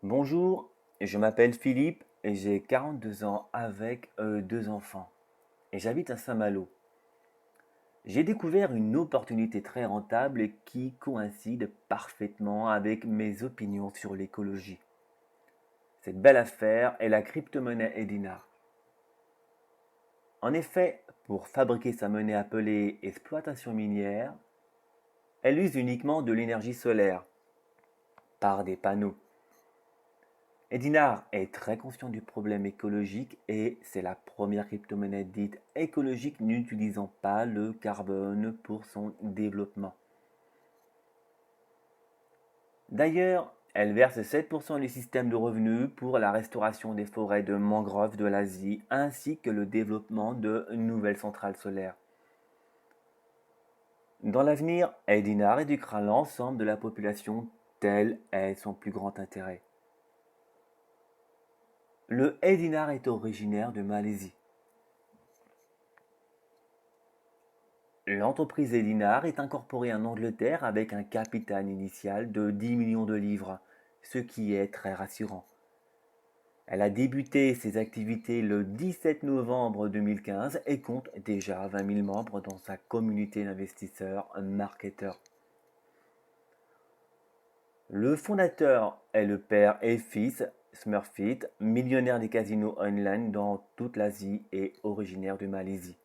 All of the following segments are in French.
Bonjour, je m'appelle Philippe et j'ai 42 ans avec deux enfants et j'habite à Saint-Malo. J'ai découvert une opportunité très rentable et qui coïncide parfaitement avec mes opinions sur l'écologie. Cette belle affaire est la crypto-monnaie Edinar. En effet, pour fabriquer sa monnaie appelée exploitation minière, elle use uniquement de l'énergie solaire par des panneaux. Edinar est très conscient du problème écologique et c'est la première crypto-monnaie dite écologique n'utilisant pas le carbone pour son développement. D'ailleurs, elle verse 7% du système de revenus pour la restauration des forêts de mangroves de l'Asie ainsi que le développement de nouvelles centrales solaires. Dans l'avenir, Edinar éduquera l'ensemble de la population tel est son plus grand intérêt. Le Edinar est originaire de Malaisie. L'entreprise Edinar est incorporée en Angleterre avec un capital initial de 10 millions de livres, ce qui est très rassurant. Elle a débuté ses activités le 17 novembre 2015 et compte déjà 20 000 membres dans sa communauté d'investisseurs marketeurs. Le fondateur est le père et fils Smurfit, millionnaire des casinos online dans toute l'Asie et originaire de Malaisie.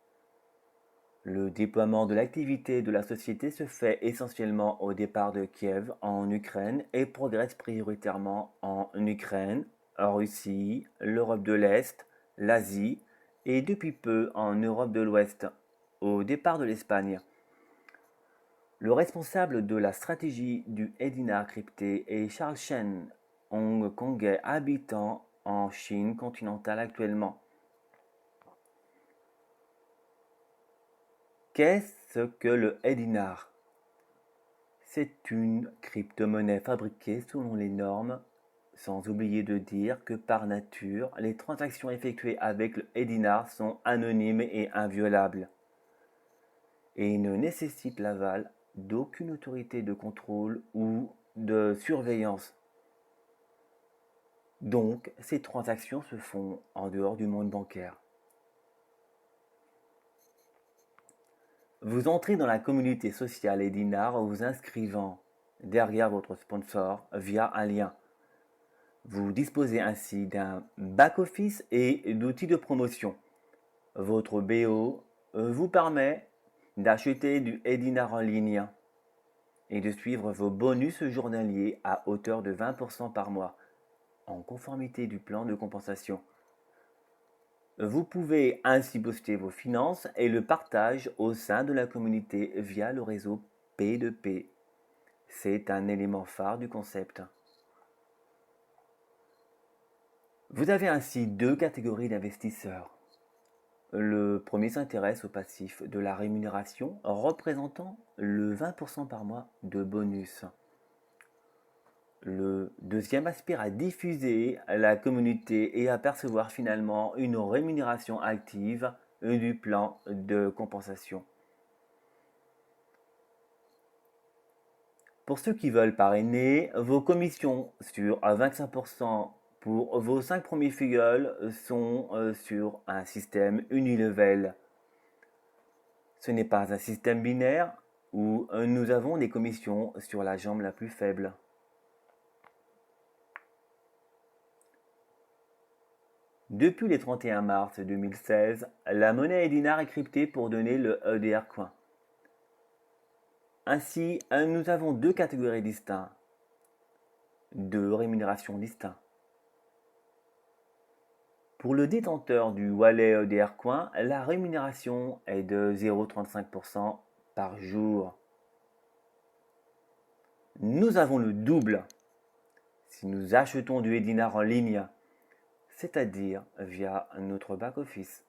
Le déploiement de l'activité de la société se fait essentiellement au départ de Kiev en Ukraine et progresse prioritairement en Ukraine, en Russie, l'Europe de l'Est, l'Asie et depuis peu en Europe de l'Ouest, au départ de l'Espagne. Le responsable de la stratégie du Edinar crypté est Charles Chen, hongkongais habitant en Chine continentale actuellement. Qu'est-ce que le Edinar? C'est une crypto-monnaie fabriquée selon les normes, sans oublier de dire que par nature, les transactions effectuées avec le Edinar sont anonymes et inviolables, et ne nécessitent l'aval d'aucune autorité de contrôle ou de surveillance. Donc, ces transactions se font en dehors du monde bancaire. Vous entrez dans la communauté sociale Edinar en vous inscrivant derrière votre sponsor via un lien. Vous disposez ainsi d'un back-office et d'outils de promotion. Votre BO vous permet d'acheter du Edinar en ligne et de suivre vos bonus journaliers à hauteur de 20% par mois, en conformité du plan de compensation. Vous pouvez ainsi booster vos finances et le partage au sein de la communauté via le réseau P2P. C'est un élément phare du concept. Vous avez ainsi deux catégories d'investisseurs. Le premier s'intéresse au passif de la rémunération représentant le 20% par mois de bonus. Le deuxième aspire à diffuser la communauté et à percevoir finalement une rémunération active du plan de compensation. Pour ceux qui veulent parrainer, vos commissions sur 25% pour vos 5 premiers filleuls sont sur un système unilevel. Ce n'est pas un système binaire où nous avons des commissions sur la jambe la plus faible. Depuis le 31 mars 2016, la monnaie Edinar est cryptée pour donner le EDR coin. Ainsi, nous avons deux catégories distinctes, deux rémunérations distinctes. Pour le détenteur du wallet EDR Coin, la rémunération est de 0,35% par jour. Nous avons le double si nous achetons du Edinar en ligne, c'est-à-dire via notre back-office.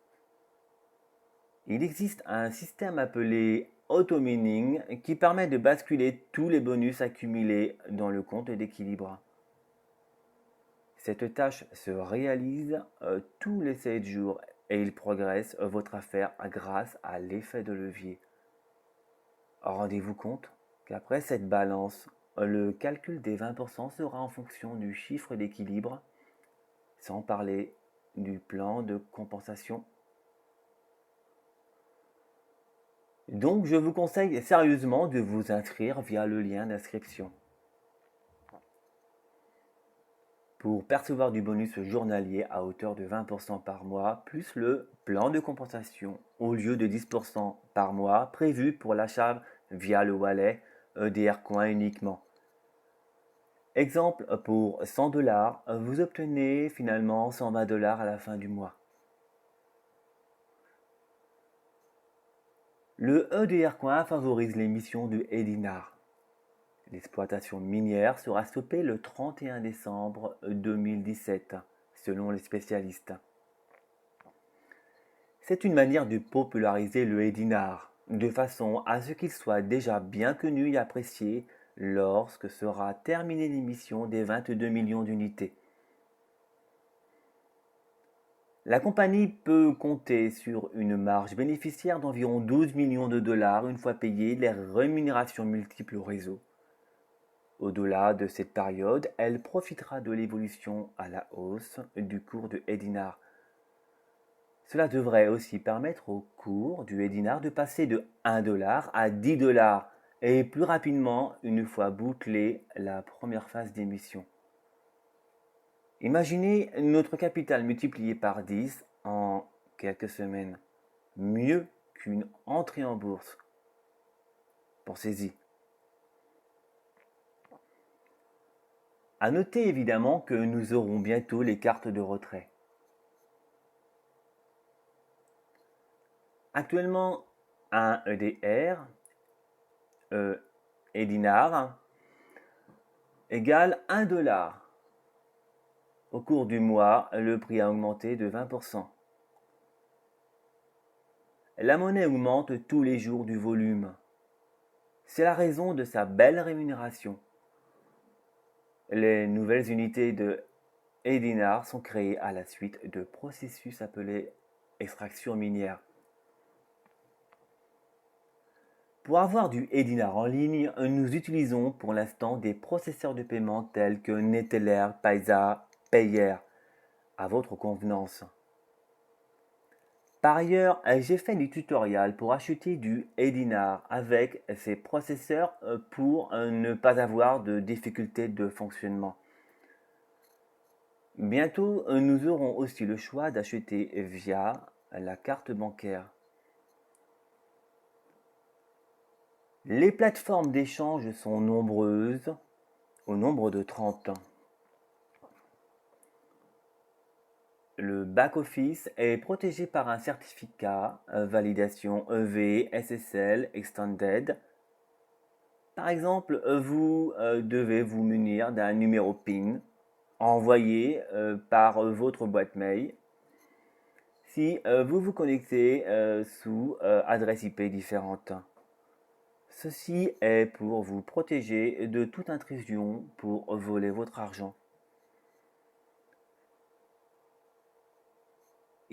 Il existe un système appelé auto-mining qui permet de basculer tous les bonus accumulés dans le compte d'équilibre. Cette tâche se réalise tous les 7 jours et il progresse votre affaire grâce à l'effet de levier. Rendez-vous compte qu'après cette balance le calcul des 20% sera en fonction du chiffre d'équilibre, sans parler du plan de compensation. Donc je vous conseille sérieusement de vous inscrire via le lien d'inscription. Pour percevoir du bonus journalier à hauteur de 20% par mois, plus le plan de compensation au lieu de 10% par mois prévu pour l'achat via le wallet EDR Coin uniquement. Exemple, pour 100$, vous obtenez finalement 120$ à la fin du mois. Le EDR Coin favorise l'émission du Edinar. L'exploitation minière sera stoppée le 31 décembre 2017, selon les spécialistes. C'est une manière de populariser le Edinar, de façon à ce qu'il soit déjà bien connu et apprécié lorsque sera terminée l'émission des 22 millions d'unités. La compagnie peut compter sur une marge bénéficiaire d'environ 12 millions de dollars une fois payées les rémunérations multiples au réseau. Au-delà de cette période, elle profitera de l'évolution à la hausse du cours de Edinar. Cela devrait aussi permettre au cours du Edinar de passer de 1$ à 10$ et plus rapidement une fois bouclée la première phase d'émission. Imaginez notre capital multiplié par 10 en quelques semaines. Mieux qu'une entrée en bourse. Pensez-y. À noter évidemment que nous aurons bientôt les cartes de retrait. Actuellement, un EDR, Edinar, égale 1$. Au cours du mois, le prix a augmenté de 20%. La monnaie augmente tous les jours du volume. C'est la raison de sa belle rémunération. Les nouvelles unités de Edinar sont créées à la suite de processus appelés extraction minière. Pour avoir du Edinar en ligne, nous utilisons pour l'instant des processeurs de paiement tels que Neteller, Paisa, Payer, à votre convenance. Par ailleurs, j'ai fait des tutoriels pour acheter du Edinar avec ces processeurs pour ne pas avoir de difficultés de fonctionnement. Bientôt, nous aurons aussi le choix d'acheter via la carte bancaire. Les plateformes d'échange sont nombreuses, au nombre de 30. Le back-office est protégé par un certificat validation EV SSL Extended. Par exemple, vous devez vous munir d'un numéro PIN envoyé par votre boîte mail si vous vous connectez sous adresse IP différente. Ceci est pour vous protéger de toute intrusion pour voler votre argent.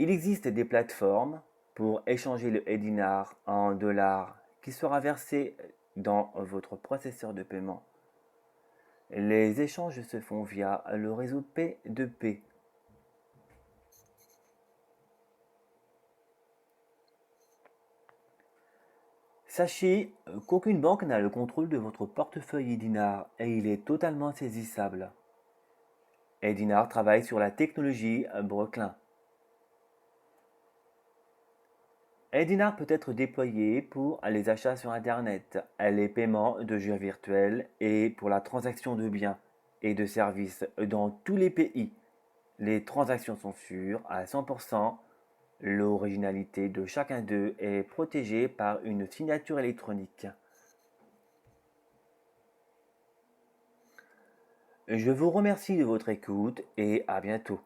Il existe des plateformes pour échanger le Edinar en dollars qui sera versé dans votre processeur de paiement. Les échanges se font via le réseau P2P. Sachez qu'aucune banque n'a le contrôle de votre portefeuille Edinar et il est totalement saisissable. Edinar travaille sur la technologie Brooklyn. Edinar peut être déployé pour les achats sur Internet, les paiements de jeux virtuels et pour la transaction de biens et de services dans tous les pays. Les transactions sont sûres à 100%. L'originalité de chacun d'eux est protégée par une signature électronique. Je vous remercie de votre écoute et à bientôt.